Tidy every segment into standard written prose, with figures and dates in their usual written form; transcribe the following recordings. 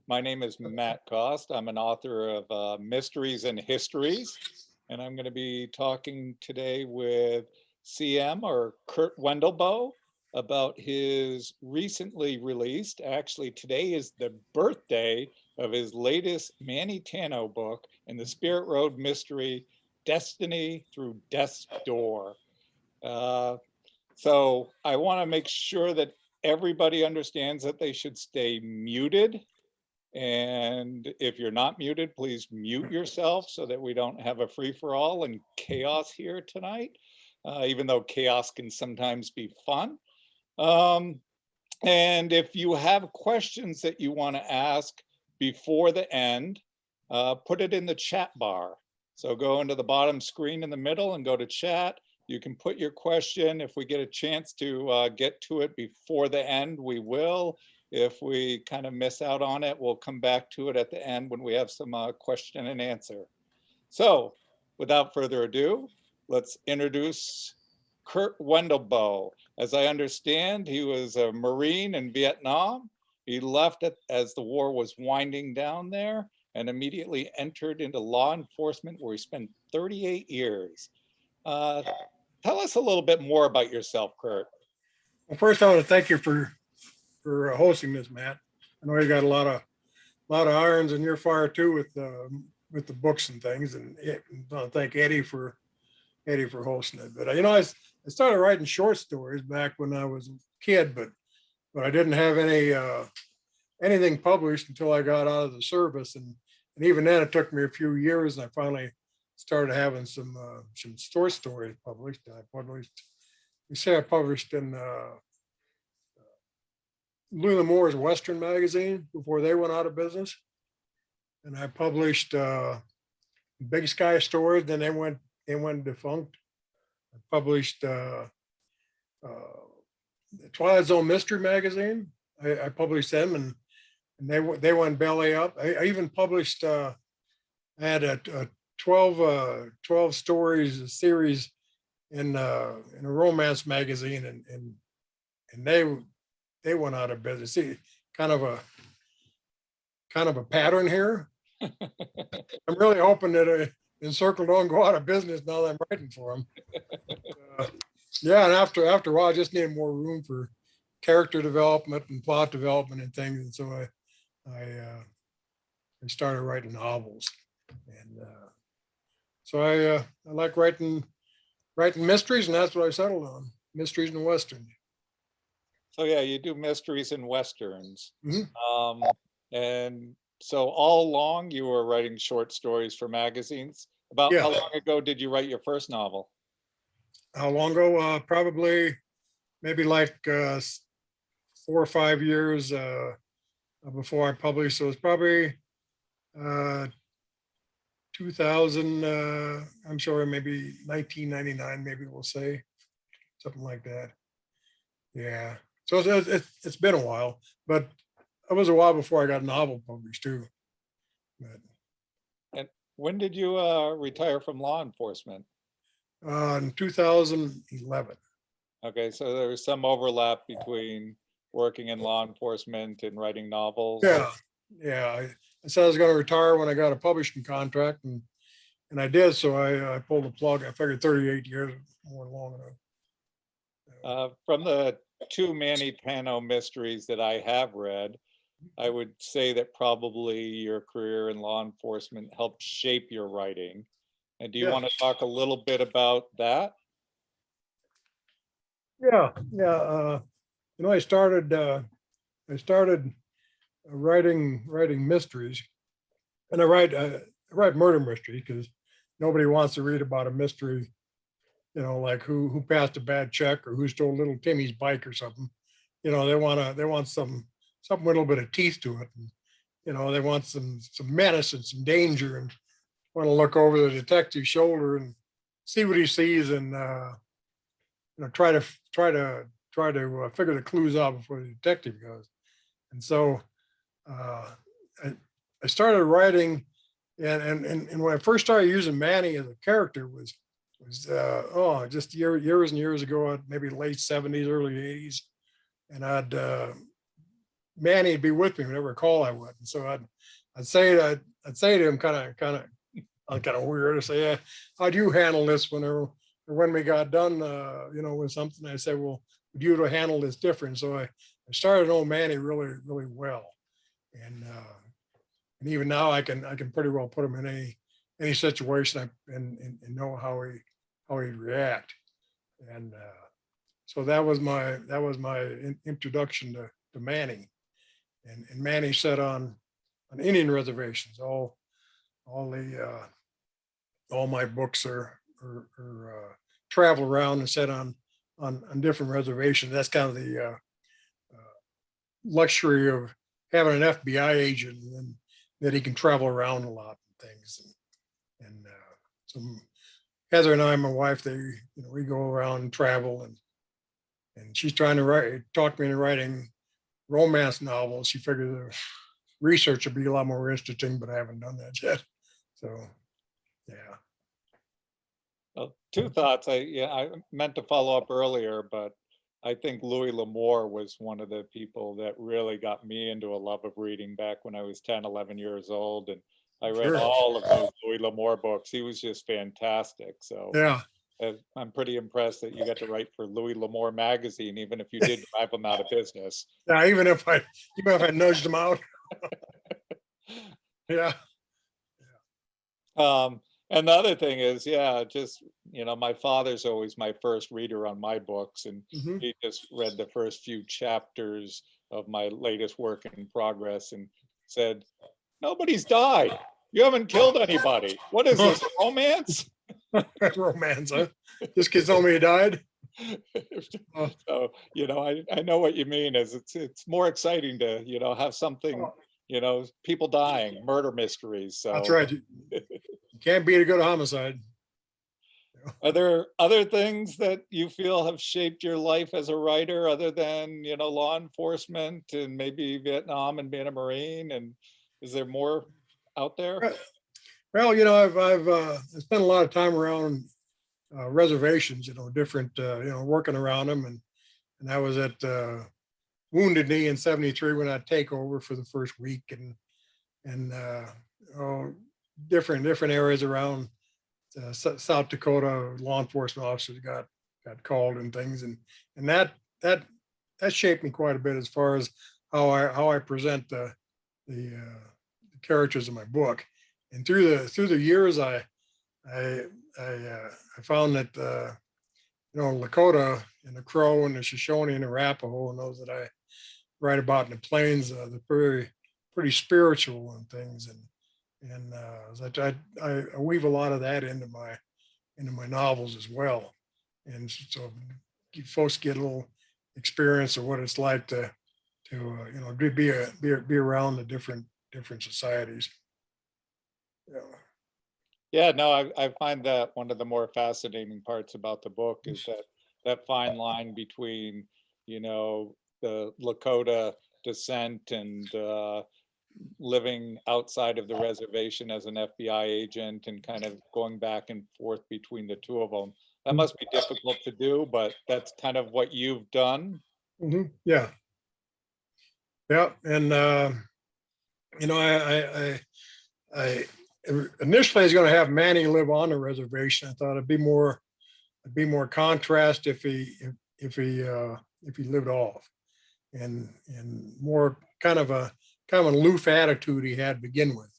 My name is Matt Cost. I'm an author of Mysteries and Histories, and I'm going to be talking today with CM or Curt Wendelboe about his recently released, actually today is the birthday of his latest Manny Tano book in the Spirit Road mystery, Destiny Through Death's Door. Uh, so I want to make sure that everybody understands that they should stay muted, and if you're not muted, please mute yourself so that we don't have a free-for-all and chaos here tonight, even though chaos can sometimes be fun. And if you have questions that you want to ask before the end, put it in the chat bar. So go into the bottom screen in the middle and go to chat. You can put your question. If we get a chance to get to it before the end, we will. If we kind of miss out on it, we'll come back to it at the end when we have some question and answer. So without further ado, let's introduce Curt Wendelboe. As I understand, he was a Marine in Vietnam. He left it as the war was winding down there and immediately entered into law enforcement, where he spent 38 years. Tell us a little bit more about yourself, Curt. Well, first, I want to thank you for hosting this, Matt. I know you got a lot of irons in your fire too with the books and things, and I want to thank Eddie for hosting it. But I started writing short stories back when I was a kid, but I didn't have anything published until I got out of the service, and even then it took me a few years, and I finally started having some short stories published. I published in Lula Moore's Western magazine before they went out of business, and I published Big Sky Stories. Then they went defunct. I published the Twilight Zone Mystery magazine. I published them, and they went belly up. I even published. I had a 12 stories series in a romance magazine, and they went out of business. See, kind of a pattern here. I'm really hoping that Encircle don't go out of business now that I'm writing for them. Yeah, and after a while, I just needed more room for character development and plot development and things, and so I started writing novels, and so I like writing mysteries, and that's what I settled on: mysteries and westerns. So yeah, you do mysteries and westerns. Mm-hmm. And so all along you were writing short stories for magazines. About Yeah. How long ago did you write your first novel? How long ago? Probably maybe like 4 or 5 years before I published. So it's probably 2000. I'm sure maybe 1999. Maybe we'll say something like that. Yeah. So it's been a while, but it was a while before I got a novel published too. But, And when did you retire from law enforcement? in 2011. Okay, so there was some overlap between working in law enforcement and writing novels. Yeah. I said I was going to retire when I got a publishing contract, and I did. So I pulled the plug. I figured 38 years more long enough. From the 2 Manny Tano mysteries that I have read, I would say that probably your career in law enforcement helped shape your writing. And do you want to talk a little bit about that? Yeah. I started writing mysteries, and I write murder mysteries because nobody wants to read about a mystery, like who passed a bad check or who stole little Timmy's bike or something. They want something with a little bit of teeth to it. And, they want some menace and some danger, and want to look over the detective's shoulder and see what he sees, and try to figure the clues out before the detective goes. And so I started writing, and when I first started using Manny as a character was just years and years ago, maybe late 70s, early 80s, and I'd Manny'd be with me whenever call I would. And so I'd say to him I'm kind of weird. I say, yeah, how'd you handle this when we got done, with something? I said, well, would you to handle this different? So I started to know Manny really, really well. And even now I can pretty well put him in any situation and know how he'd react. And so that was my introduction to Manny. And Manny sat on Indian reservations. All my books are travel around and set on different reservations. That's kind of the luxury of having an FBI agent, and that he can travel around a lot and things. And so Heather and I, my wife, we go around and travel, and she's trying to talk me into writing romance novels. She figured the research would be a lot more interesting, but I haven't done that yet. So, yeah. Well, two thoughts. I meant to follow up earlier, but I think Louis L'Amour was one of the people that really got me into a love of reading back when I was 10, 11 years old. And I read Sure. all of those Louis L'Amour books. He was just fantastic. So Yeah. I'm pretty impressed that you got to write for Louis L'Amour magazine, even if you did drive them out of business. Yeah. Even if I nudged them out. Yeah. And the other thing is, just, my father's always my first reader on my books, and Mhm. he just read the first few chapters of my latest work in progress and said, "Nobody's died. You haven't killed anybody. What is this, a romance?" Romance, huh? This kid told me he died. Oh, So, I know what you mean, is it's more exciting to, have something, people dying, murder mysteries. that's So right. You can't beat a good homicide. are there other things that you feel have shaped your life as a writer other than, law enforcement and maybe Vietnam and being a Marine? And is there more out there? Well, I've spent a lot of time around reservations, different, working around them. And I was at Wounded Knee in '73 when I take over for the first week, and oh, different areas around South Dakota. Law enforcement officers got called and things, and that shaped me quite a bit as far as how I present the characters in my book. And through the years, I found that Lakota and the Crow and the Shoshone and the Arapaho and those that I write about in the plains, they're pretty spiritual and things, and I weave a lot of that into my novels as well. And so folks get a little experience of what it's like to be around the different societies. Yeah. Yeah, no, I find that one of the more fascinating parts about the book is that fine line between, the Lakota descent and living outside of the reservation as an FBI agent and kind of going back and forth between the two of them. That must be difficult to do, but that's kind of what you've done. Mhm. Yeah. Yeah. And I initially I was going to have Manny live on the reservation. I thought it'd be more contrast if he lived off, and more kind of an aloof attitude he had to begin with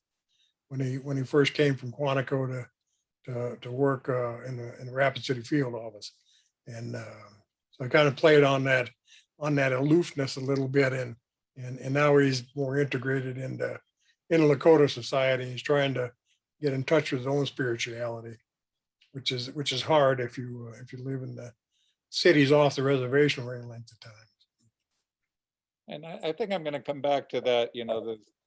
when he first came from Quantico to work in the Rapid City field office. And so I kind of played on that aloofness a little bit, and now he's more integrated into Lakota society. He's trying to get in touch with his own spirituality, which is hard if you live in the cities off the reservation for any length of time. And I think I'm going to come back to that,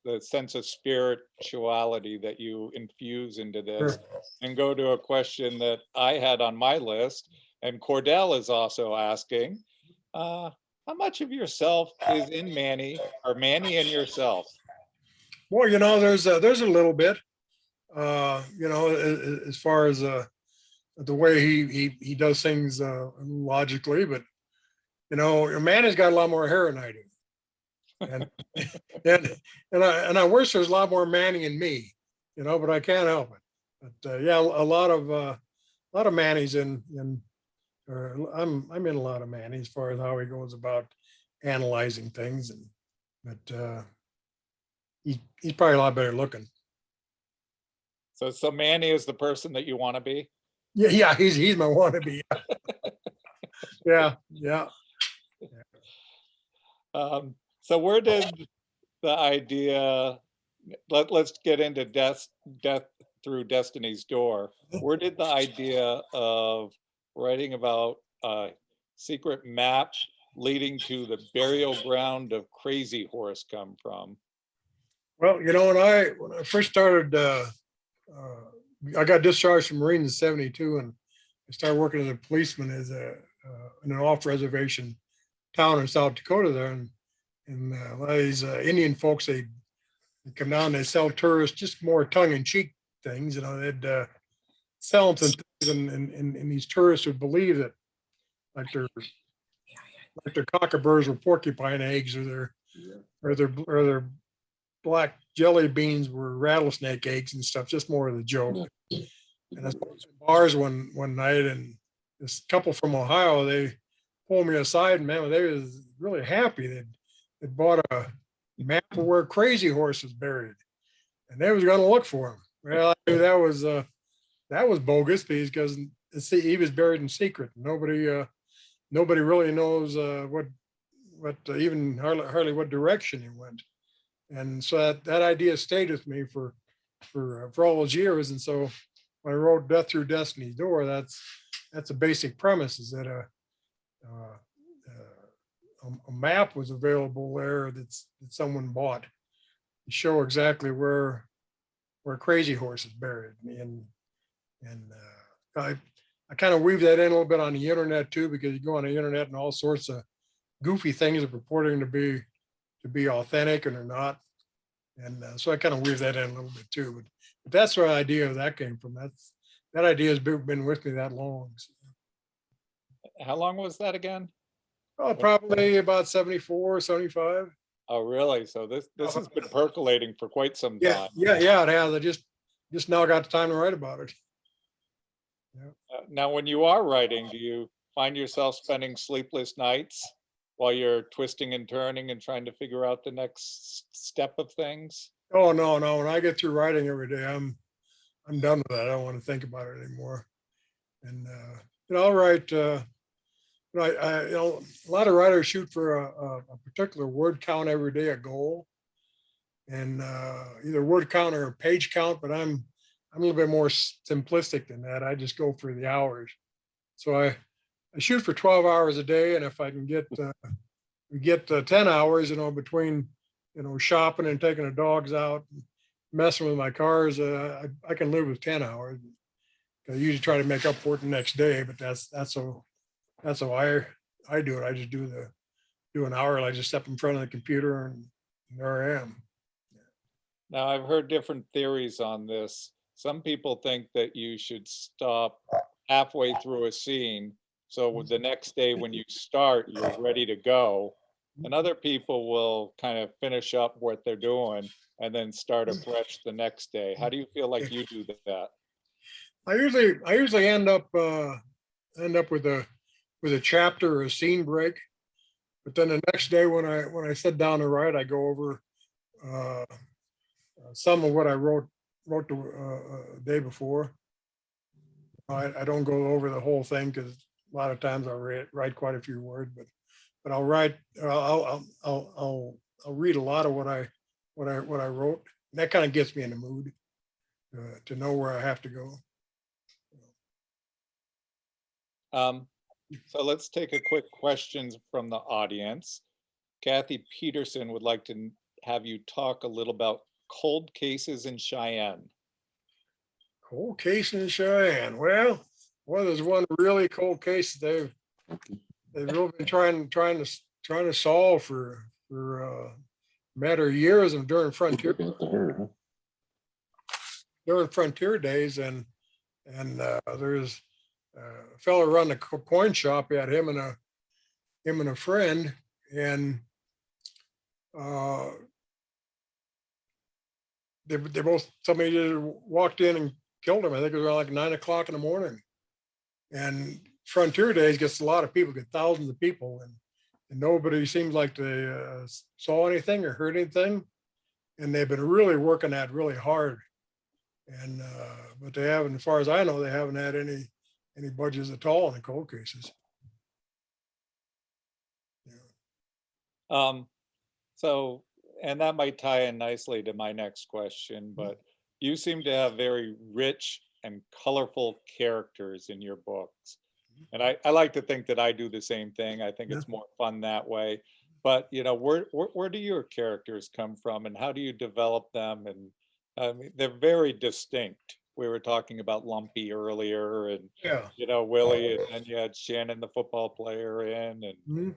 the sense of spirituality that you infuse into this, Sure. and go to a question that I had on my list, and Cordell is also asking, how much of yourself is in Manny, or Manny in yourself? Well, there's a little bit, as far as the way he does things logically, but Manny's got a lot more hair than I do. And and I wish there's a lot more Manny in me, but I can't help it. But yeah, a lot of Manny's or I'm in a lot of Manny as far as how he goes about analyzing things, but he's probably a lot better looking. So Manny is the person that you want to be? Yeah, yeah, he's my wannabe. Yeah, yeah. So where did the idea, let's get into death through Destiny's Door. Where did the idea of writing about a secret map leading to the burial ground of Crazy Horse come from? Well, when I first started, I got discharged from Marine in '72, and I started working as a policeman in an off reservation town in South Dakota there, and a lot of these Indian folks, they come down, they sell tourists just more tongue in cheek things. They'd sell them some things, and these tourists would believe that like their cockaburs were porcupine eggs, or their black jelly beans were rattlesnake eggs and stuff, just more of the joke. And I was in bars one night, and this couple from Ohio, they pulled me aside, and man, they was really happy. They bought a map of where Crazy Horse was buried, and they was going to look for him. Well, I knew that was bogus because he was buried in secret. Nobody really knows what even hardly what direction he went. And so that idea stayed with me for all those years. And so when I wrote Death Through Destiny's Door, that's a basic premise, is that a map was available there that someone bought to show exactly where Crazy Horse is buried. And I kind of weave that in a little bit on the internet too, because you go on the internet and all sorts of goofy things are purporting to be authentic and they're not. And so I kind of weave that in a little bit too. But that's where the idea of that came from. That idea has been with me that long. So, How long was that again? oh, probably about 74, 75. Oh, really? So this has been percolating for quite some Yeah, time. yeah, it has. I just now got the time to write about it. Yeah. Now, when you are writing, do you find yourself spending sleepless nights while you're twisting and turning and trying to figure out the next step of things? Oh no. When I get through writing every day, I'm done with that. I don't want to think about it anymore. And I'll write. A lot of writers shoot for a particular word count every day, a goal, and either word count or a page count. But I'm a little bit more simplistic than that. I just go for the hours. So I shoot for 12 hours a day, and if I can get 10 hours, between shopping and taking the dogs out, and messing with my cars, I can live with 10 hours. I usually try to make up for it the next day, but that's how I do it. I just do an hour. I just step in front of the computer, and there I am. Now, I've heard different theories on this. Some people think that you should stop halfway through a scene, so the next day when you start, you're ready to go. And other people will kind of finish up what they're doing and then start afresh the next day. How do you feel like you do that? I usually end up with a chapter or a scene break, but then the next day when I sit down to write, I go over some of what I wrote the day before. I don't go over the whole thing because a lot of times I write quite a few words, but I'll write. I'll read a lot of what I wrote. That kind of gets me in the mood to know where I have to go. So let's take a quick questions from the audience. Kathy Peterson would like to have you talk a little about cold cases in Cheyenne. Cold case in Cheyenne. Well, there's one really cold case they've really been trying to solve for a matter of years, and during frontier days, and there's a fellow run a coin shop. He had him and a friend, and uh, they both, somebody just walked in and killed him. I think it was around like 9 o'clock in the morning. And Frontier Days gets a lot of people, get thousands of people, and nobody seems like they saw anything or heard anything. And they've been really working that really hard. And but they haven't, as far as I know, they haven't had any budgets at all in the cold cases. Yeah. So, and that might tie in nicely to my next question, but you seem to have very rich and colorful characters in your books. And I like to think that I do the same thing. I think Yeah. it's more fun that way. But where do your characters come from, and how do you develop them? And I mean, they're very distinct. We were talking about Lumpy earlier, and Yeah. Willie, and then you had Shannon, the football player, in, and Mhm.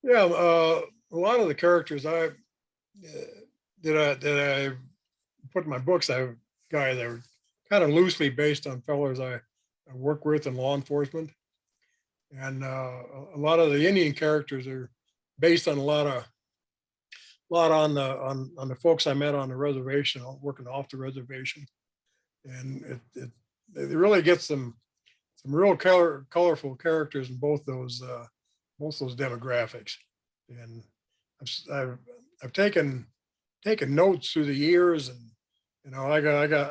Yeah. A lot of the characters that I put in my books, I guys that were kind of loosely based on fellows I work with in law enforcement. And a lot of the Indian characters are based on a lot on the folks I met on the reservation, working off the reservation. And it really gets some real colorful characters in both those demographics. And I've taken notes through the years, and I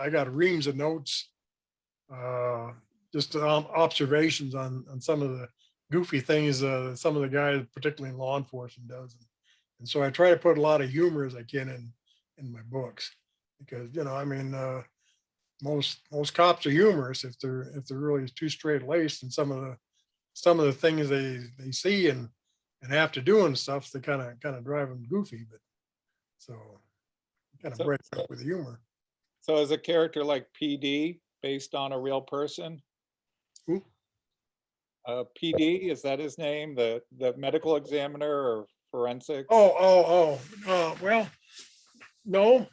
got reams of notes, uh, just observations on some of the goofy things some of the guys, particularly in law enforcement, does. And so I try to put a lot of humor as I can in my books, because I mean, most cops are humorous if they're really too straight laced, and some of the things they see and have to do and stuff, they kind of drive them goofy. But so kind of so break it up with humor. so is a character like PD based on a real person? Ooh. PD, is that his name? The medical examiner or forensics? Well, no,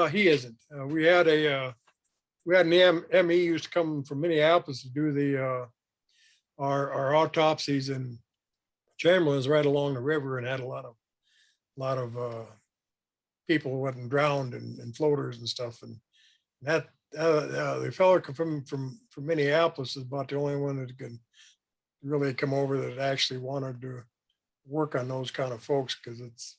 he isn't. We had an ME used to come from Minneapolis to do our autopsies in Chamberlain's right along the river, and had a lot of people who went and drowned in floaters and stuff. And that the fellow from Minneapolis is about the only one that can really come over that actually wanted to work on those kind of folks, because it's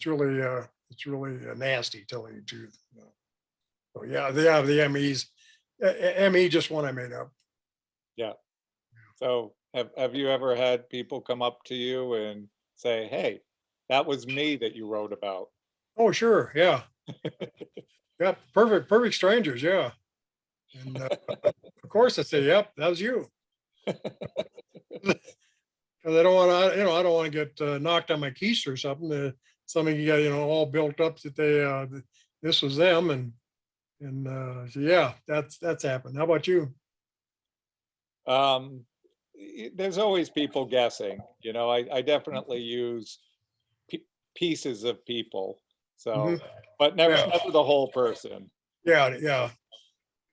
really nasty, telling you the truth. So yeah, they have the MEs. ME just one I made up. Yeah. So have you ever had people come up to you and say, "Hey, that was me that you wrote about"? Oh sure, yeah, yeah, perfect strangers, yeah. And of course I say, yep, that was you. Because I don't want to, I don't want to get knocked on my keister or something. Something got, all built up that this was them, and so yeah, that's happened. How about you? Um, there's always people guessing. I definitely use p pieces of people. So, Mhm. but never Yeah, never the whole person. yeah, yeah,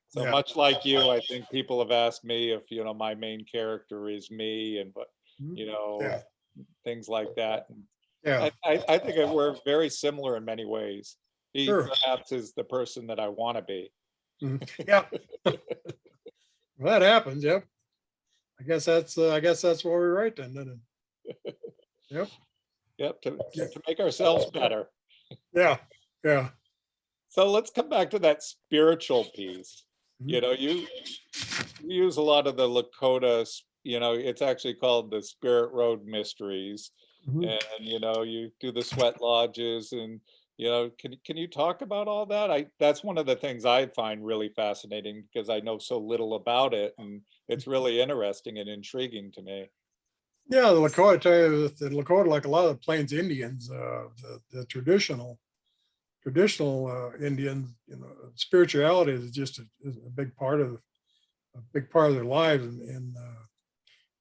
So yeah. much like you, I think people have asked me if, my main character is me, and but, Mhm. you know, Yeah, things like that. And yeah, I think that we're very similar in many ways. He sure. perhaps is the person that I want to be. Mhm. Yeah, well, that happens. Yep. I guess that's where we're right then. Isn't it? Yep. Yep, to Yeah. to make ourselves better. Yeah. Yeah. So let's come back to that spiritual piece. Mhm. You use a lot of the Lakota, it's actually called the Spirit Road Mysteries. Mhm. And, you do the sweat lodges, and, can you talk about all that? That's one of the things I find really fascinating, because I know so little about it, and it's really interesting and intriguing to me. Yeah, the Lakota, I tell you, the Lakota, like a lot of the Plains Indians, the traditional Indians, spirituality is just is a big part of their lives, and a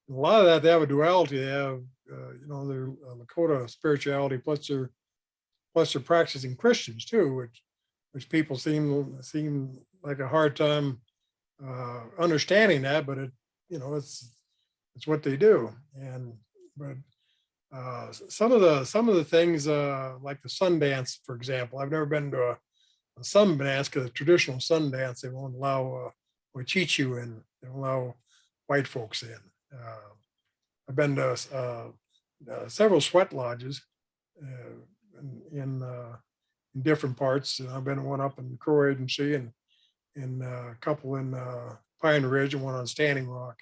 lot of that they have a duality. They have, their Lakota spirituality plus they're practicing Christians too, which people seem like a hard time understanding that, but it's what they do. And but Some of the things like the Sundance, for example. I've never been to a Sundance because a traditional Sundance they won't allow Wachichu in. They won't allow white folks in. I've been to several sweat lodges in different parts. And I've been to one up in the Crow Agency and a couple in Pine Ridge and one on Standing Rock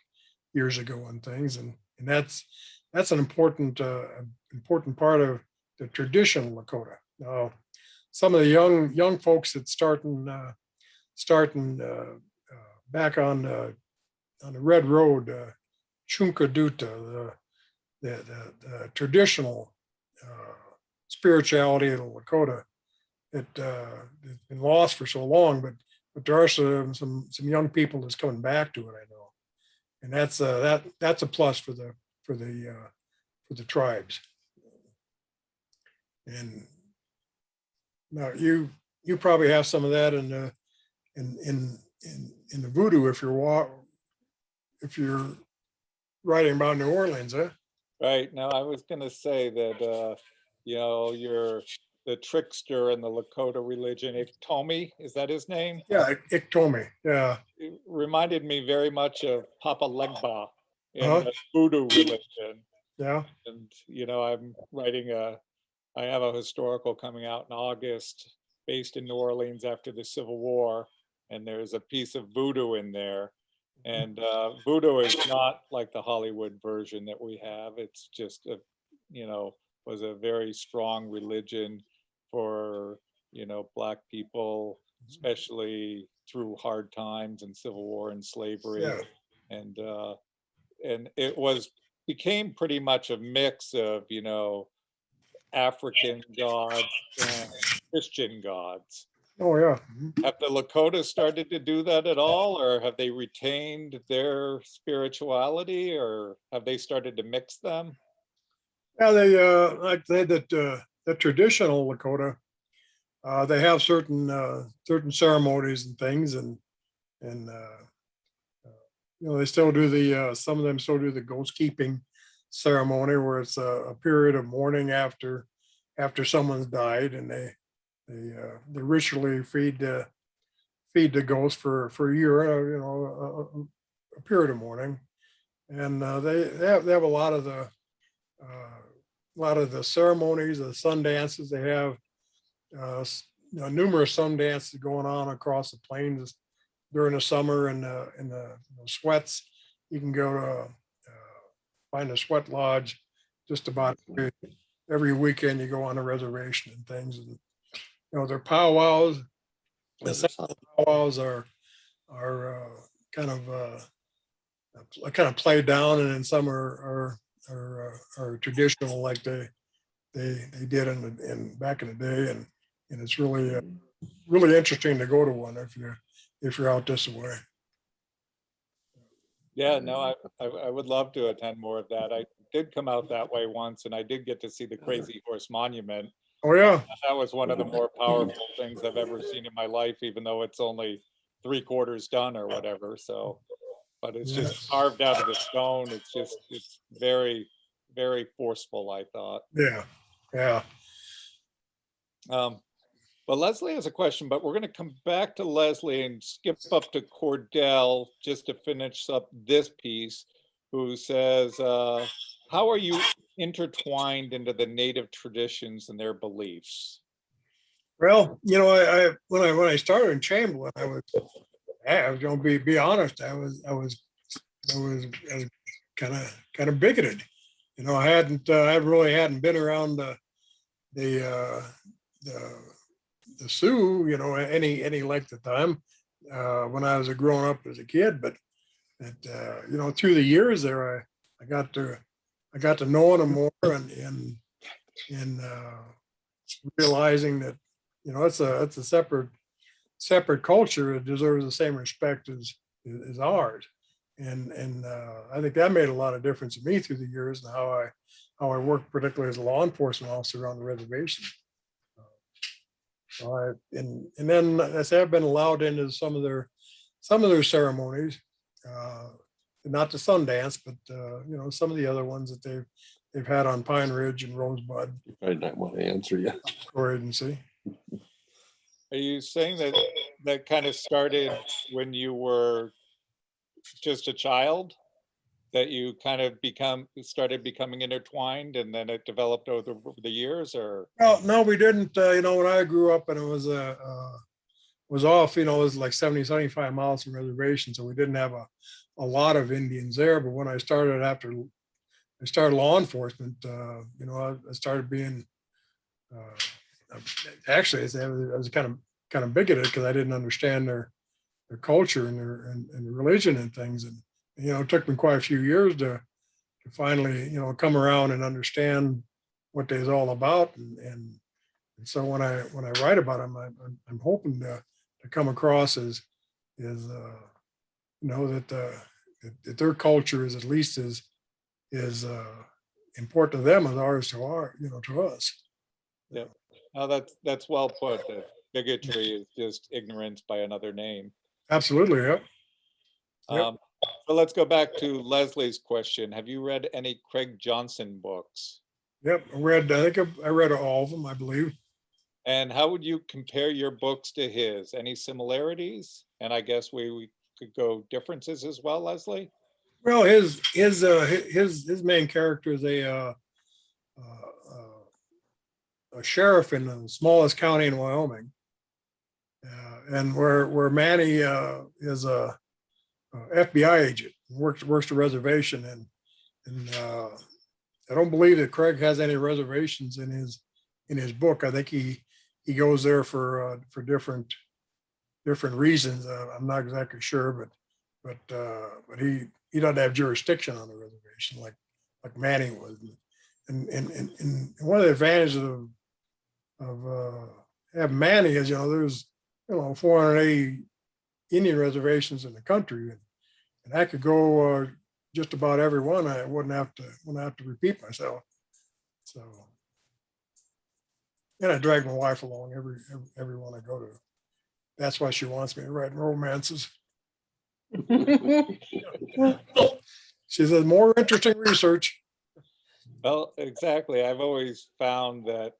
years ago and things. And that's an important important part of the traditional Lakota. Some of the young folks that starting back on the Red Road, Chunkaduta, the traditional spirituality of the Lakota that has been lost for so long, but there are some young people that's coming back to it, I know, and that's a plus for the tribes. And now you probably have some of that in the voodoo if you're writing about New Orleans, huh? Right. Now, I was going to say that, you're the trickster in the Lakota religion, Iktomi, is that his name? Yeah, Iktomi. Yeah. It reminded me very much of Papa Legba in Uh-huh. the voodoo religion. Yeah. And, I'm writing I have a historical coming out in August based in New Orleans after the Civil War. And there's a piece of voodoo in there. And voodoo is not like the Hollywood version that we have. It's just was a very strong religion for, Black people, especially through hard times and Civil War and slavery. Yeah. And it became pretty much a mix of, African gods and Christian gods. Oh yeah. Have the Lakota started to do that at all, or have they retained their spirituality, or have they started to mix them? Yeah, they like they that the traditional Lakota, they have certain ceremonies and things, and they still do some of them still do the ghost keeping ceremony where it's a period of mourning after someone's died, and they ritually feed the ghost for a year, a period of mourning, and they have a lot of the ceremonies, the sun dances. They have numerous sun dances going on across the plains during the summer and in the sweats. You can go to find a sweat lodge just about every weekend. You go on a reservation and things, and their powwows. Some of the powwows are kind of played down, and then some are traditional like they did in back in the day, and it's really really interesting to go to one if you're out this way. Yeah, no, I would love to attend more of that. I did come out that way once, and I did get to see the Crazy Horse Monument. Oh yeah. That was one of the more powerful things I've ever seen in my life, even though it's only 3/4 done or whatever. So, but it's just carved out of the stone. It's very, very forceful, I thought. Yeah. Yeah. But Leslie has a question, but we're going to come back to Leslie and skip up to Cordell just to finish up this piece, who says, how are you intertwined into the Native traditions and their beliefs? Well, I when I started in Chamberlain, I was going to be honest. I was kind of bigoted. I really hadn't been around the Sioux, any length of time when I was growing up as a kid. But through the years there, I got to knowing them more and realizing that it's a separate culture. It deserves the same respect as ours, and I think that made a lot of difference to me through the years and how I worked, particularly as a law enforcement officer on the reservation. And then as I say, I've been allowed into some of their ceremonies, not the Sundance, but some of the other ones that they've had on Pine Ridge and Rosebud I don't want to answer you. Score Agency. Are you saying that that kind of started when you were just a child? That you kind of started becoming intertwined and then it developed over the years, or? Well, no, we didn't. When I grew up and it was off, it was like 70, 75 miles from reservation. So we didn't have a lot of Indians there. But when I started I started law enforcement, I started being, actually, I was kind of bigoted because I didn't understand their culture and their religion and things. And, it took me quite a few years to finally, come around and understand what they's all about. And so when I write about them, I'm hoping to come across as that their culture is at least as important to them as ours to us. Yeah. No, that's well put. That bigotry is just ignorance by another name. Absolutely. Yep. Yep. So let's go back to Leslie's question. Have you read any Craig Johnson books? Yep. I think I read all of them, I believe. And how would you compare your books to his? Any similarities? And I guess we could go differences as well, Leslie? Well, his main character is a sheriff in the smallest county in Wyoming, and where Manny is a FBI agent, works the reservation, and I don't believe that Craig has any reservations in his book. I think he goes there for different reasons. I'm not exactly sure, but he doesn't have jurisdiction on the reservation like Manny was. And one of the advantages of having Manny is, there's 480 Indian reservations in the country, and I could go just about every one. I wouldn't have to repeat myself. So, and I drag my wife along every one I go to. That's why she wants me to write romances. She says more interesting research. Well, exactly. I've always found that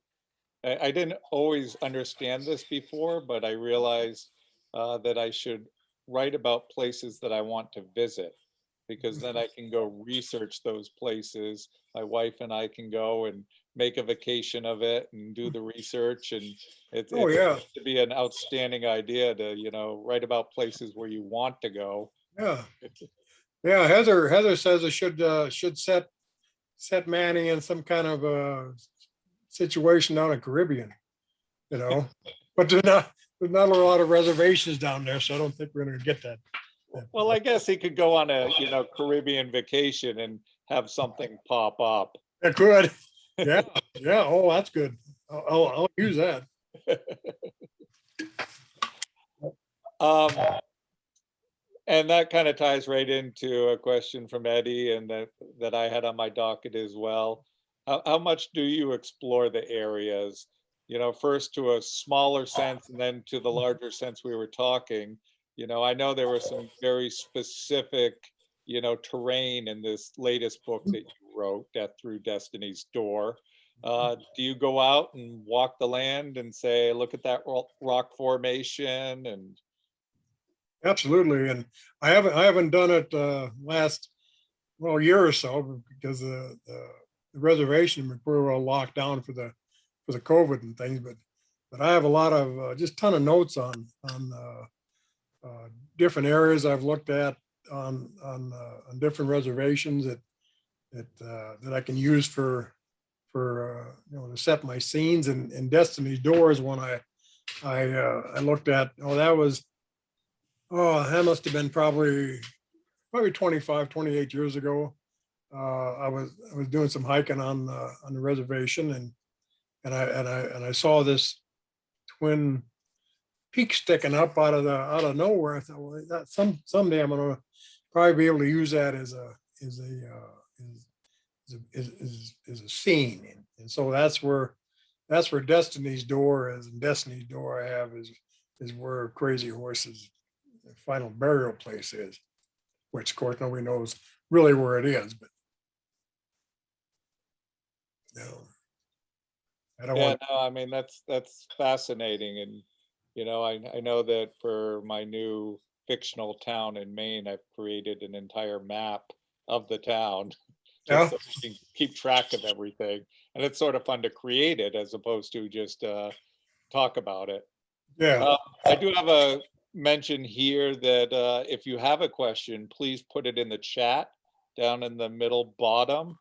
I didn't always understand this before, but I realized that I should write about places that I want to visit, because then I can go research those places. My wife and I can go and make a vacation of it and do the research. And it seems to be an outstanding idea to, write about places where you want to go. Yeah. Yeah. Heather says I should set Manny in some kind of situation down in Caribbean, but there's not a lot of reservations down there. So I don't think we're going to get that. Well, I guess he could go on a, Caribbean vacation and have something pop up. It could. Yeah. Yeah. Oh, that's good. I'll use that. And that kind of ties right into a question from Eddie, and that I had on my docket as well. How much do you explore the areas, first to a smaller sense and then to the larger sense we were talking? I know there was some very specific, terrain in this latest book that you wrote, Death Through Destiny's Door. Do you go out and walk the land and say, look at that rock formation? And absolutely. And I haven't done it last year or so because the reservation was pretty well locked down for the COVID and things. But I have a lot of just ton of notes on different areas I've looked at on different reservations that I can use for to set my scenes. And Destiny's Door is one I looked at. That must have been probably 25, 28 years ago. I was doing some hiking on the reservation, and I saw this twin peak sticking up out of nowhere. I thought, well, that someday I'm gonna probably be able to use that as a scene, and so that's where Destiny's Door is. And Destiny's Door I have is where Crazy Horse's final burial place is, which of course nobody knows really where it is, but No, I don't Yeah, want, no, I mean, that's fascinating. And, I know that for my new fictional town in Maine, I've created an entire map of the town just yeah, so we can keep track of everything. And it's sort of fun to create it as opposed to just talk about it. yeah. Uh, I do have a mention here that if you have a question, please put it in the chat down in the middle bottom.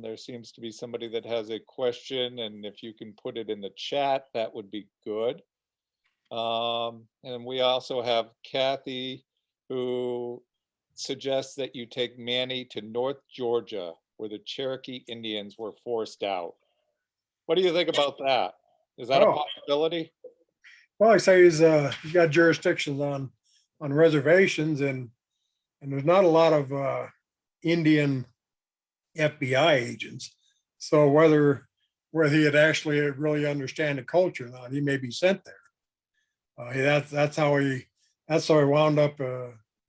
There seems to be somebody that has a question, and if you can put it in the chat, that would be good. And we also have Kathy, who suggests that you take Manny to North Georgia, where the Cherokee Indians were forced out. What do you think about that? Is that a Oh, possibility? well, I say he's got jurisdictions on reservations, and there's not a lot of Indian FBI agents. So whether he'd actually really understand the culture or not, he may be sent there. That's how he wound up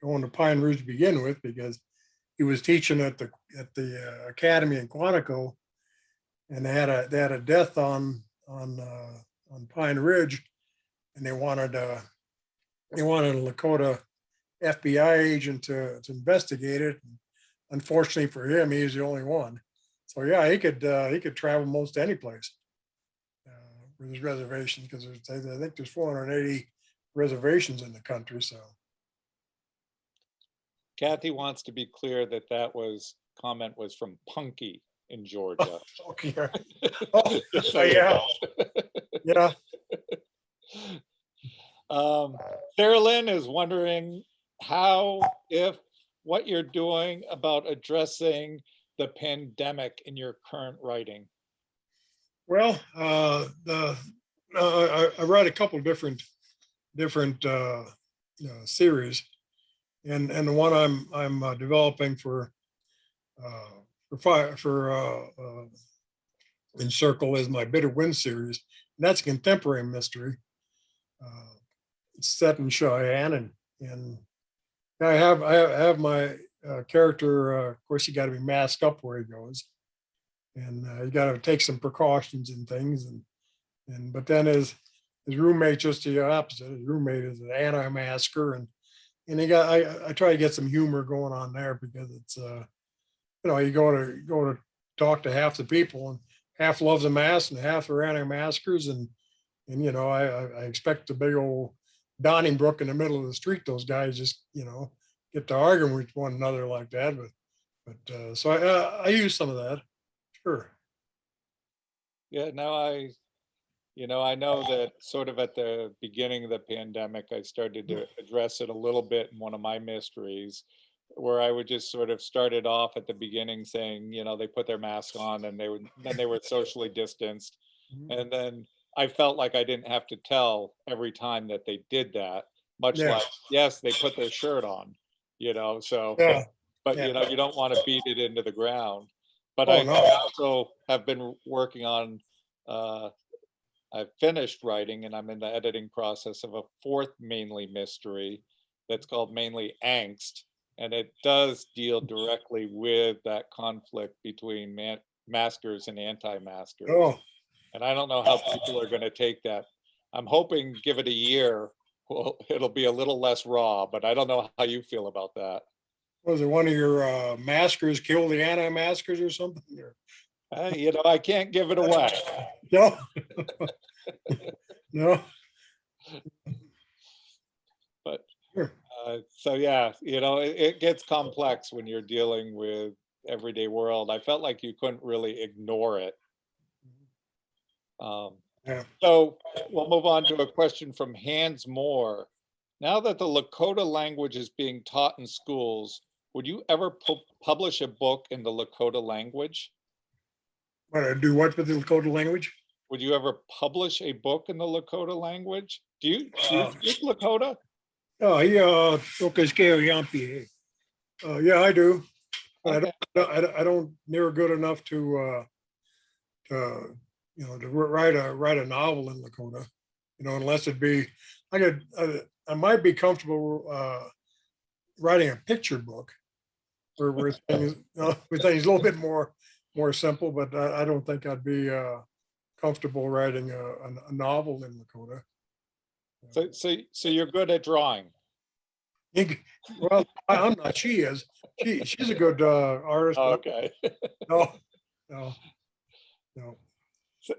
going to Pine Rouge to begin with, because he was teaching at the academy in Quantico, and they had a death on Pine Ridge, and they wanted a Lakota FBI agent to investigate it. Unfortunately for him, he was the only one. So yeah, he could travel most any place with his reservation, because I think there's 480 reservations in the country. So Kathy wants to be clear that comment was from Punky in Georgia. okay, oh Just so you yeah, yeah. know. Sarah Lynn is wondering what you're doing about addressing the pandemic in your current writing. Well, I read a couple different series, and the one I'm developing for Encircle is my Bitter Wind series. And that's a contemporary mystery. It's set in Cheyenne, and I have my character. Of course, you got to be masked up where he goes, and you got to take some precautions and things. But then his roommate just the opposite. His roommate is an anti-masker, and I try to get some humor going on there, because it's you go to talk to half the people, and half loves a mask and half are anti-maskers, and I expect the big old Donnybrook in the middle of the street. Those guys just get to arguing with one another like that. But so I use some of that. Sure. Yeah, no, I know that sort of at the beginning of the pandemic, I started to address it a little bit in one of my mysteries, where I would just sort of started off at the beginning saying, they put their mask on and then they were socially distanced. Mhm. And then I felt like I didn't have to tell every time that they did that, much Yeah. like, yes, they put their shirt on, so, Yeah. but Yeah. you don't want to beat it into the ground. But Oh I no. also have been working on, uh, I've finished writing and I'm in the editing process of a fourth mainly mystery that's called Mainly Angst. And it does deal directly with that conflict between maskers and anti-maskers. Oh, And I don't know how people are going to take that. I'm hoping give it a year, well, it'll be a little less raw, but I don't know how you feel about that. was it one of your maskers kill the anti-maskers or something? I can't give it away. No. No. But Sure. so yeah, it gets complex when you're dealing with everyday world. I felt like you couldn't really ignore it. Um, Yeah. so we'll move on to a question from Hans Moore. Now that the Lakota language is being taught in schools, would you ever publish a book in the Lakota language? Do what with the Lakota language? Would you ever publish a book in the Lakota language? Do you Uh, speak Lakota? oh, yeah. Okay, scale yampi. Yeah, I do. But Okay. I don't near good enough to write a novel in Lakota. Unless it be I might be comfortable writing a picture book where things a little bit more more simple, but I don't think I'd be comfortable writing a novel in Lakota. So you're good at drawing. Well, I'm not. She is. She's a good artist, but Okay. no, no, no.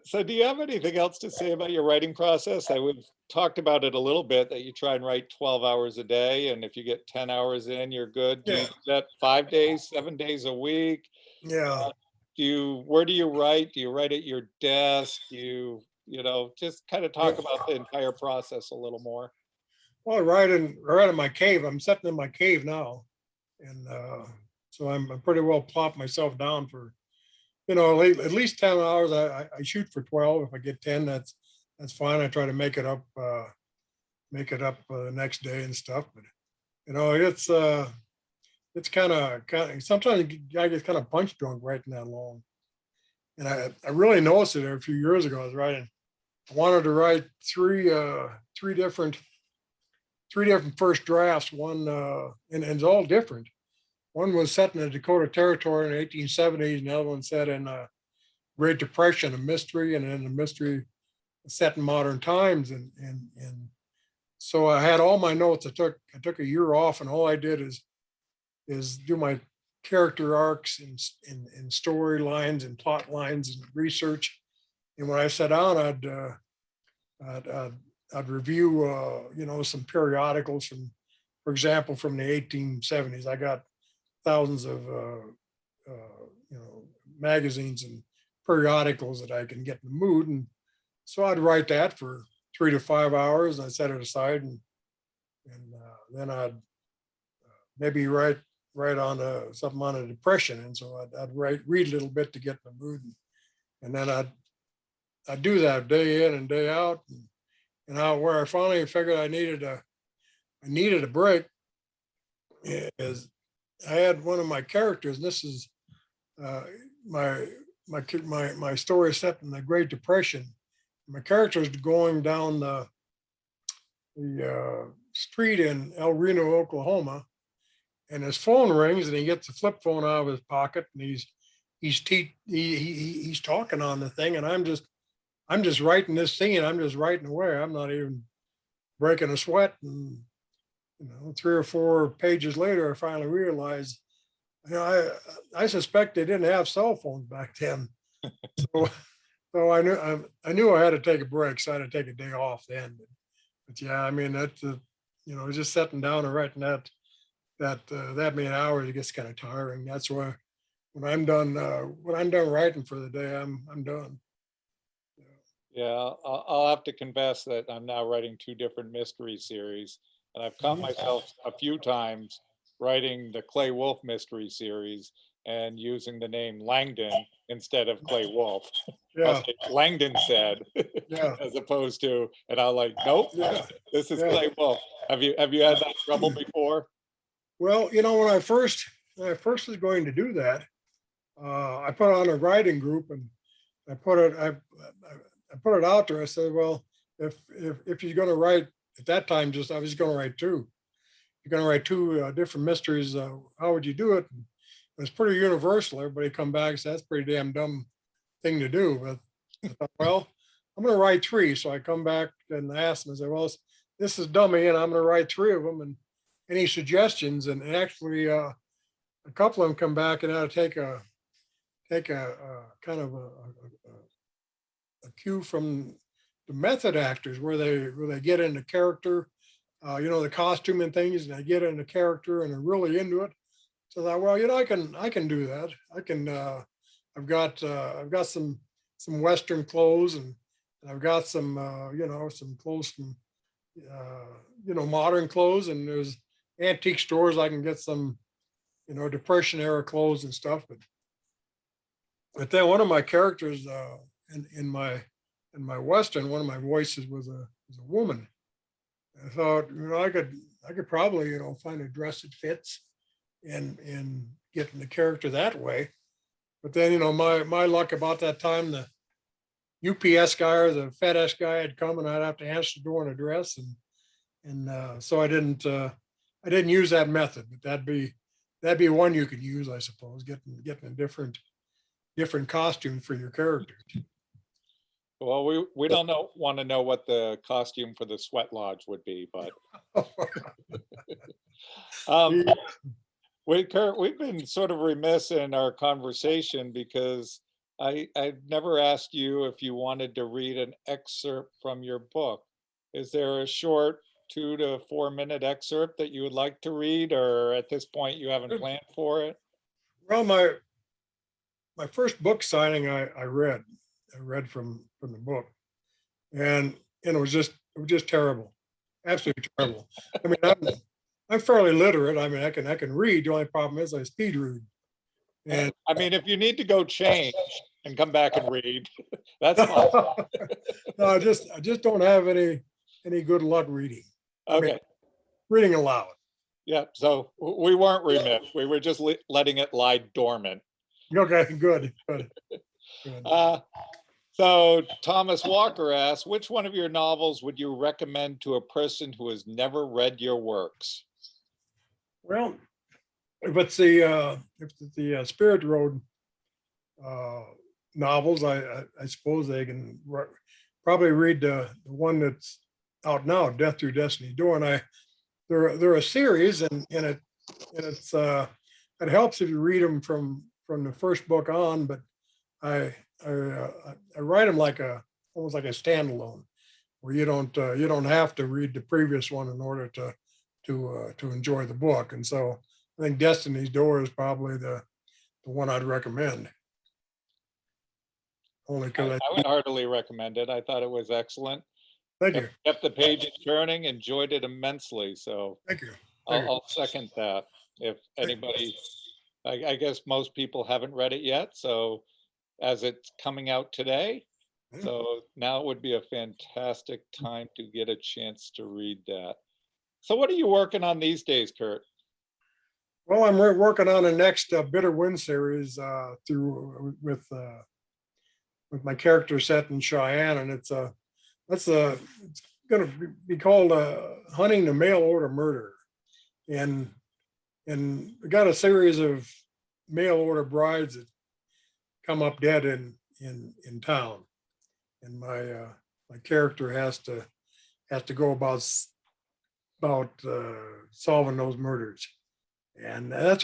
So do you have anything else to say about your writing process? We've talked about it a little bit, that you try and write 12 hours a day, and if you get 10 hours in, you're good. Do you Yeah, do that 5 days, 7 days a week? yeah. Where do you write? Do you write at your desk? Just kind of Yeah. talk about the entire process a little more. Well, right in my cave. I'm sitting in my cave now, and so I'm pretty well plopped myself down for at least 10 hours. I shoot for 12. If I get 10, that's fine. I try to make it up the next day and stuff. But it's kind of sometimes I get kind of punch drunk writing that long. And I really noticed it a few years ago. I was writing. I wanted to write three different first drafts. One and it's all different. One was set in the Dakota Territory in the 1870s, and the other one set in Great Depression, a mystery, and then a mystery set in modern times. And so I had all my notes. I took a year off, and all I did is do my character arcs and storylines and plot lines and research. And when I sat down, I'd review some periodicals for example, from the 1870s. I got thousands of magazines and periodicals that I can get in the mood, and so I'd write that for 3 to 5 hours. And I set it aside, and then I'd maybe write on something on a depression, and so I'd read a little bit to get in the mood, and then I'd do that day in and day out, and where I finally figured I needed a break is I had one of my characters, and this is my story set in the Great Depression. My character is going down the street in El Reno, Oklahoma, and his phone rings, and he gets a flip phone out of his pocket, and he's talking on the thing, and I'm just writing this scene. I'm just writing away. I'm not even breaking a sweat. And 3 or 4 pages later, I finally realized, I suspect they didn't have cell phones back then. So I knew I had to take a break. So I had to take a day off then. But yeah, I mean, that's just sitting down and writing that many hours, it gets kind of tiring. That's why when I'm done writing for the day, I'm done. Yeah, I'll have to confess that I'm now writing 2 different mystery series, and I've caught myself a few times writing the Clay Wolf mystery series and using the name Langdon instead of Clay Wolf. I'll Yeah, say Langdon said, yeah, as opposed to, and I'm like, nope, yeah, this is yeah. Clay Wolf. Have you had that trouble before? Well, when I first was going to do that, I put on a writing group, and I put it out there. I said, well, if you're going to write at that time, I was going to write two. You're going to write two different mysteries. How would you do it? And it was pretty universal. Everybody come back and said, that's a pretty damn dumb thing to do. But I thought, well, I'm going to write three. So I come back and ask them. I said, well, this is dummy, and I'm going to write three of them. And any suggestions? And actually, a couple of them come back and I take a kind of a cue from the method actors, where they get into character, the costume and things, and they get into character and they're really into it. So that, well, I can do that. I've got some Western clothes, and I've got some some clothes from modern clothes, and there's antique stores I can get some Depression era clothes and stuff. But then one of my characters in my Western, one of my voices was a woman. I thought, I could probably, find a dress that fits and get in the character that way. But then, my luck about that time, the UPS guy or the FedEx guy had come, and I'd have to answer the door in a dress, and so I didn't use that method. But that'd be one you could use, I suppose, getting a different different costume for your characters. Well, we don't want to know what the costume for the sweat lodge would be, but um, Kurt, we've been sort of remiss in our conversation because I've never asked you if you wanted to read an excerpt from your book. Is there a short 2 to 4 minute excerpt that you would like to read, or at this point you haven't planned for it? Well, my first book signing, I read from the book, and it was just terrible, absolutely terrible. I mean, I'm fairly literate. I mean, I can read. The only problem is I speed read. And I mean, if you need to go change and come back and read, that's fine. no, I just don't have any good luck reading. I mean, Okay. reading aloud. Yeah. So we weren't remiss. We were just letting it lie dormant. Okay, good. So Thomas Walker asks, which one of your novels would you recommend to a person who has never read your works? Well, if it's the Spirit Road novels, I suppose they can probably read the one that's out now, Death Through Destiny Door, and they're a series, and it helps if you read them from the first book on, but I write them like almost like a standalone, where you don't have to read the previous one in order to enjoy the book. And so I think Destiny's Door is probably the one I'd recommend. Only because I would heartily recommend it. I thought it was excellent. Thank you. Kept the pages turning, enjoyed it immensely. So Thank you. I'll second that. If anybody, I guess most people haven't read it yet. So as it's coming out today, so now would be a fantastic time to get a chance to read that. So what are you working on these days, Curt? Well, I'm working on the next Bitter Wind series with my character set in Cheyenne, and it's going to be called Hunting the Mail Order Murder, and we got a series of mail order brides that come up dead in town, and my character has to go about solving those murders, and that's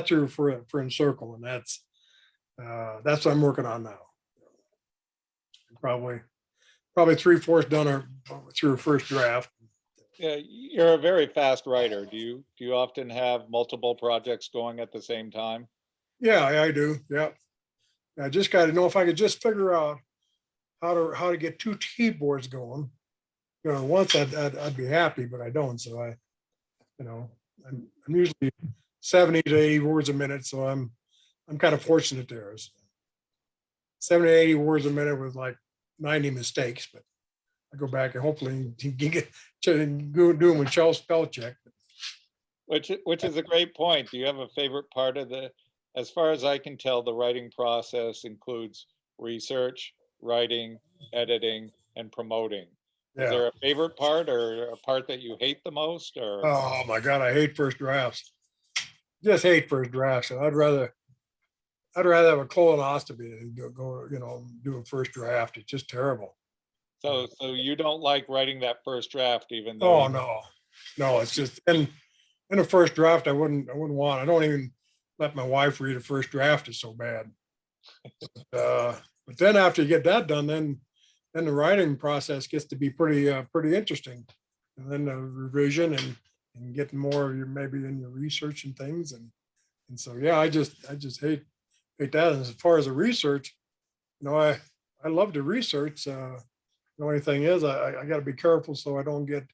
through for Encircle, and that's what I'm working on now. Probably 3/4 done or through a first draft. Yeah, you're a very fast writer. Do you often have multiple projects going at the same time? Yeah, I do. Yeah. I just got to know if I could just figure out how to get 2 keyboards going. Once I'd be happy, but I don't. So I'm usually 70 to 80 words a minute. So I'm kind of fortunate there. 70 to 80 words a minute with like 90 mistakes, but I go back and hopefully do them with spell check. Which is a great point. Do you have a favorite part of as far as I can tell, the writing process includes research, writing, editing, and promoting. Yeah. Is there a favorite part or a part that you hate the most? Or oh my God, I hate first drafts. Just hate first drafts. So I'd rather have a colonoscopy than go do a first draft. It's just terrible. So you don't like writing that first draft, even though no, it's just in a first draft I wouldn't want. I don't even let my wife read a first draft. It's so bad. But then after you get that done, then the writing process gets to be pretty interesting. And then the revision and getting more maybe in your research and things. And so yeah, I just hate that. And as far as the research, I love to research. The only thing is I got to be careful so I don't get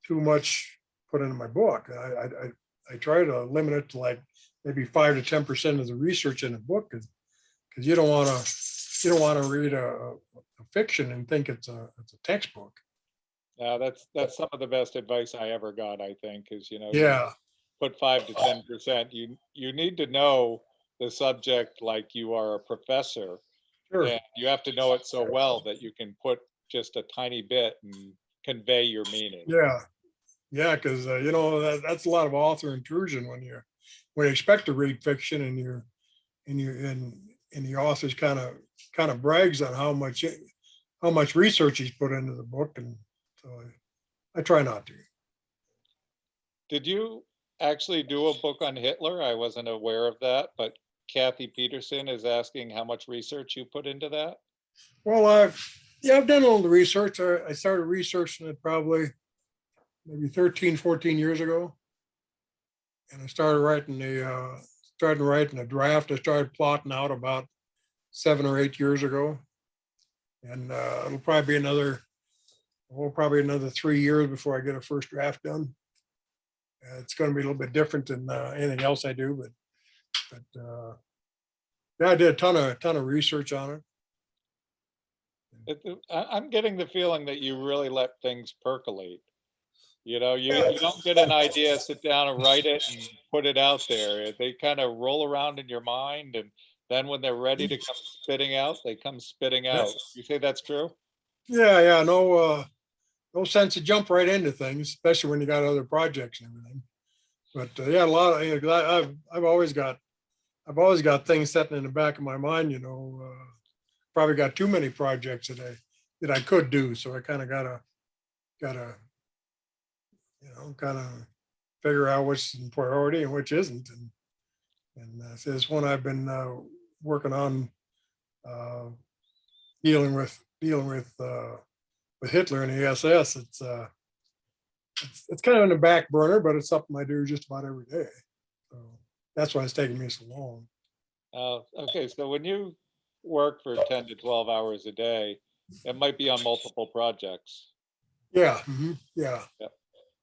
too much put into my book. I try to limit it to like maybe 5 to 10% of the research in a book, because you don't want to read a fiction and think it's a textbook. Yeah, that's some of the best advice I ever got, I think, is Yeah. Put 5 to 10%. You need to know the subject like you are a professor. Sure. And you have to know it so well that you can put just a tiny bit and convey your meaning. Yeah, because that's a lot of author intrusion when you expect to read fiction and and the author's kind of brags on how much research he's put into the book, and so I try not to. Did you actually do a book on Hitler? I wasn't aware of that, but Kathy Peterson is asking how much research you put into that. Well, I've done a little research. I started researching it probably maybe 13, 14 years ago. And I started writing a draft. I started plotting out about 7 or 8 years ago. And it'll probably be another 3 years before I get a first draft done. It's going to be a little bit different than anything else I do, but yeah, I did a ton of research on it. I'm getting the feeling that you really let things percolate. You know, you don't get an idea, sit down and write it and put it out there. They kind of roll around in your mind, and then when they're ready to come spitting out, they come spitting out. You say that's true? Yeah, no sense to jump right into things, especially when you got other projects and everything. But yeah, a lot of, you know, I've always got things sitting in the back of my mind. You know, probably got too many projects that I could do, so I kind of gotta you know, kind of figure out which is priority and which isn't. And this one I've been working on, dealing with Hitler and the SS. It's kind of in the back burner, but it's something I do just about every day. So that's why it's taking me so long. Okay, so when you work for 10 to 12 hours a day, it might be on multiple projects. Yeah, yeah, Yep.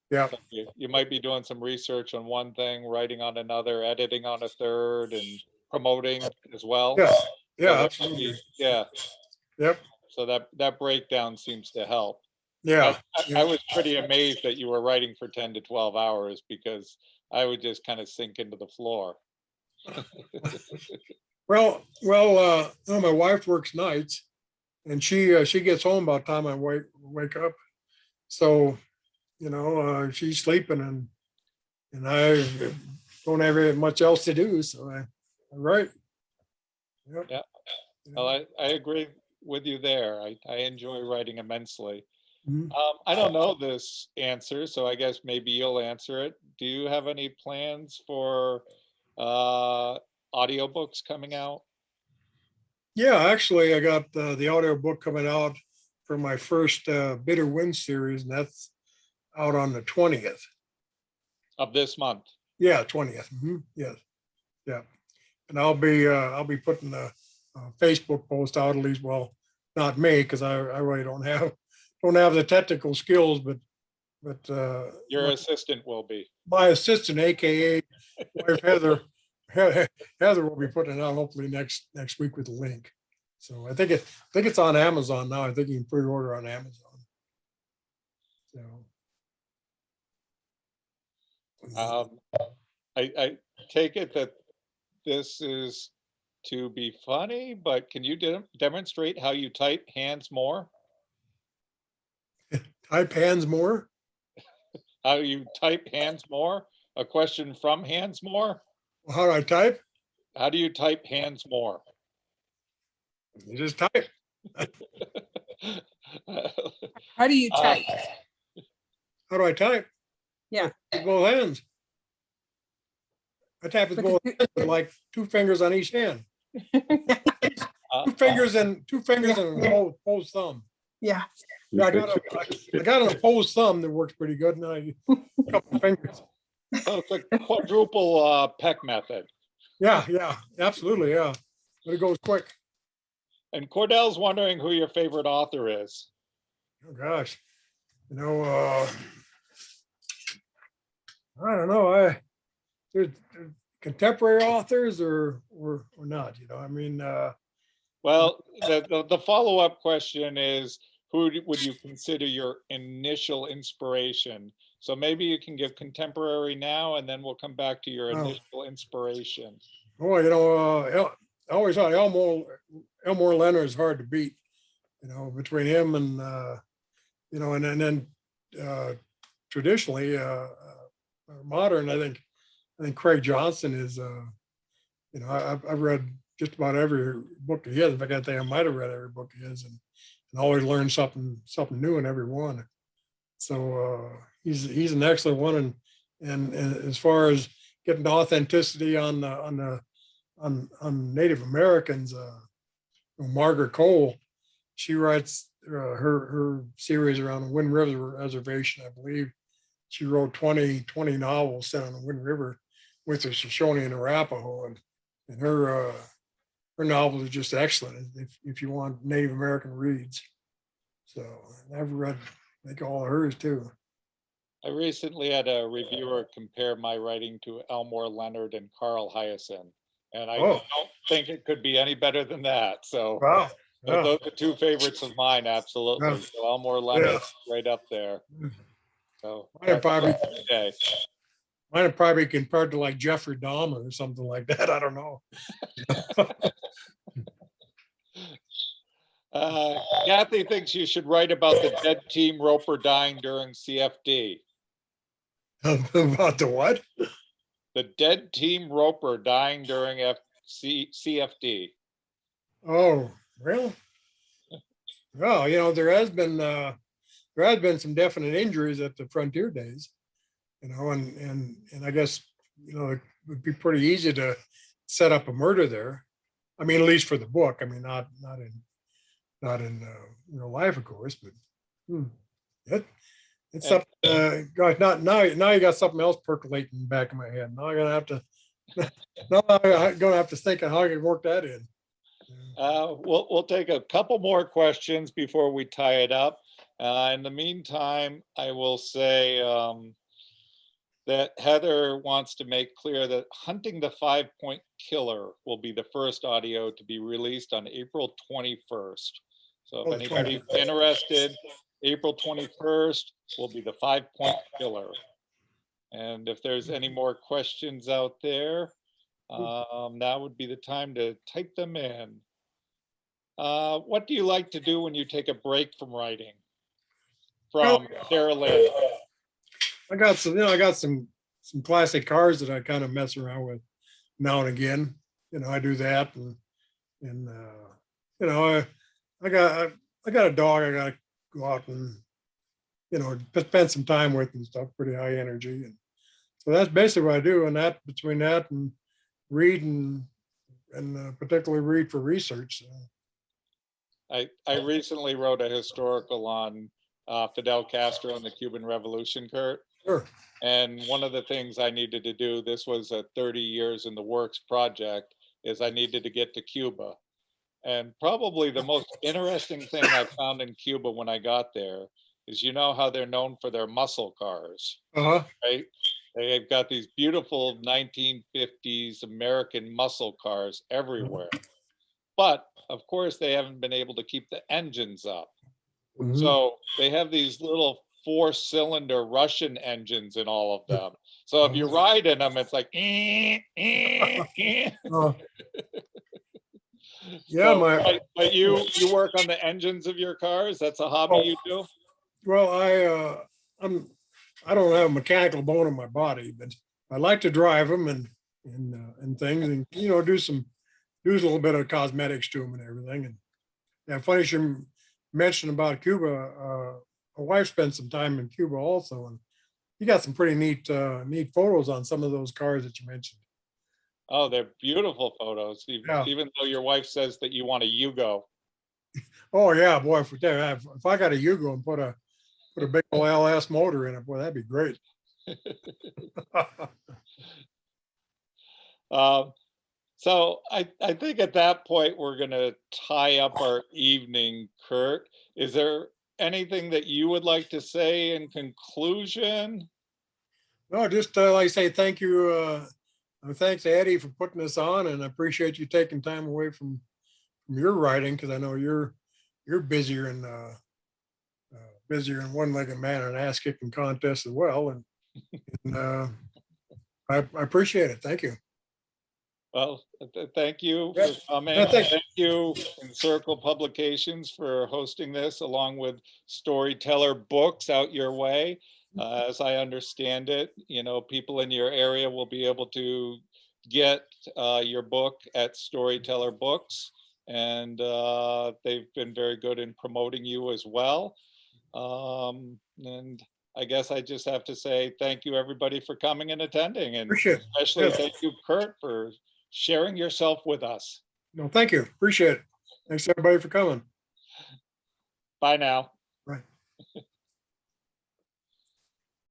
yeah, So you might be doing some research on one thing, writing on another, editing on a third, and promoting as well. yeah, So yeah, that might absolutely. be, yeah. Yep, So that breakdown seems to help. yeah, I was pretty amazed that you were writing for 10 to 12 hours, because I would just kind of sink into the floor. Well, no, my wife works nights, and she gets home by the time I wake up. So, you know, she's sleeping, and I don't have much else to do. So I write. Yep. Yeah. You Well, know. I agree with you there. I enjoy writing immensely. Mhm. I don't know this answer, so I guess maybe you'll answer it. Do you have any plans for audiobooks coming out? Yeah, actually, I got the audio book coming out for my first Bitter Wind series, and that's out on the 20th. Of this month? Yeah, 20th. Yes, yeah. And I'll be putting a Facebook post out, at least. Well, not me, because I really don't have the technical skills, but Your assistant will be. my assistant, AKA wife Heather, Heather will be putting it out hopefully next week with a link. So I think it's on Amazon now. I think you can pre-order on Amazon. So I take it that this is to be funny, but can you demonstrate how you type hands more? type hands more. How you type hands more? A question from Hands More. How do I type? How do you type hands more? You just type. How do you type? How do I type? Yeah. With both hands. I tap with both hands with like 2 fingers on each hand. Two fingers and opposed thumb. Yeah. Yeah, I got an opposed thumb that works pretty good. Now a couple fingers. So it's a quadruple peck method. Yeah, absolutely, yeah. But it goes quick. And Cordell's wondering who your favorite author is. Oh gosh, you know, I don't know. There's contemporary authors or not. You know, I mean. Well, the follow-up question is, who would you consider your initial inspiration? So maybe you can give contemporary now, and then we'll come back to your initial inspiration. Oh, you know, I always thought Elmore Leonard is hard to beat. You know, between him and you know, and then traditionally modern, I think Craig Johnson is. You know, I've read just about every book he has. In fact, I think I might have read every book he has, and always learn something new in every one. So he's an excellent one, and as far as getting the authenticity on Native Americans, Margaret Cole, she writes her series around the Wind River Reservation, I believe. She wrote 20 novels set on the Wind River with the Shoshone and Arapaho, and her novels are just excellent if you want Native American reads. So I've read, I think, all of hers too. I recently had a reviewer compare my writing to Elmore Leonard and Carl Hyacin, and I Oh, don't think it could be any better than that. So wow. Yeah, those are two favorites of mine, absolutely. yeah, So Elmore yeah. Leonard right up there. So Mine are probably, okay. mine are probably compared to like Jeffrey Dahmer or something like that. I don't know. Kathy thinks you should write about the dead team Roper dying during CFD. About the what? The dead team Roper dying during CFD. Oh, really? Well, there has been some definite injuries at the Frontier Days, and I guess it would be pretty easy to set up a murder there. I mean, at least for the book. I mean, not in real life, of course, but it, it's And- something. Gosh, not now. Now you got something else percolating in the back of my head. Now I'm gonna have to. Now I'm gonna have to think of how I can work that in. We'll take a couple more questions before we tie it up. In the meantime, I will say that Heather wants to make clear that Hunting the 5-Point Killer will be the first audio to be released on April 21st. So if Oh, anybody's interested, April 21st will be the 5-Point Killer. And if there's any more questions out there, now would be the time to type them in. What do you like to do when you take a break from writing? From Sarah Lynn. I got some classic cars that I kind of mess around with now and again. I do that, and I got a dog I got to go out and spend some time with and stuff. Pretty high energy, and so that's basically what I do. And that between that and read and particularly read for research. I recently wrote a historical on Fidel Castro and the Cuban Revolution, Curt. Sure. And one of the things I needed to do, this was a 30 years in the works project, is I needed to get to Cuba. And probably the most interesting thing I found in Cuba when I got there is, how they're known for their muscle cars, Uh-huh. right? They've got these beautiful 1950s American muscle cars everywhere. But of course, they haven't been able to keep the engines up. Mhm. So they have these little 4-cylinder Russian engines in all of them. So if you ride in them, it's like, Uh, yeah, So, but you work on the engines of your cars. That's a hobby you do. well, I don't have a mechanical bone in my body, but I like to drive them and things, and do a little bit of cosmetics to them and everything. And yeah, funny you mentioned about Cuba. My wife spent some time in Cuba also, and you got some pretty neat photos on some of those cars that you mentioned. Oh, they're beautiful photos. Yeah. Even though your wife says that you want a Yugo. Oh yeah, boy! If I got a Yugo and put a big old LS motor in it, boy, that'd be great. So I think at that point we're going to tie up our evening, Curt. Is there anything that you would like to say in conclusion? No, just like I say, thank you. Thanks, Eddie, for putting this on, and I appreciate you taking time away from your writing, because I know you're busier in one-legged man and ass kicking contest as well, and I appreciate it. Thank you. Well, thank you Yeah. for coming. Yeah, thanks. Thank you, Encircle Publications, for hosting this, along with Storyteller Books out your way. As I understand it, people in your area will be able to get your book at Storyteller Books, and they've been very good in promoting you as well. And I guess I just have to say thank you, everybody, for coming and attending, and Appreciate it. especially Yes. thank you, Curt, for sharing yourself with us. No, thank you. Appreciate it. Thanks, everybody, for coming. Bye now.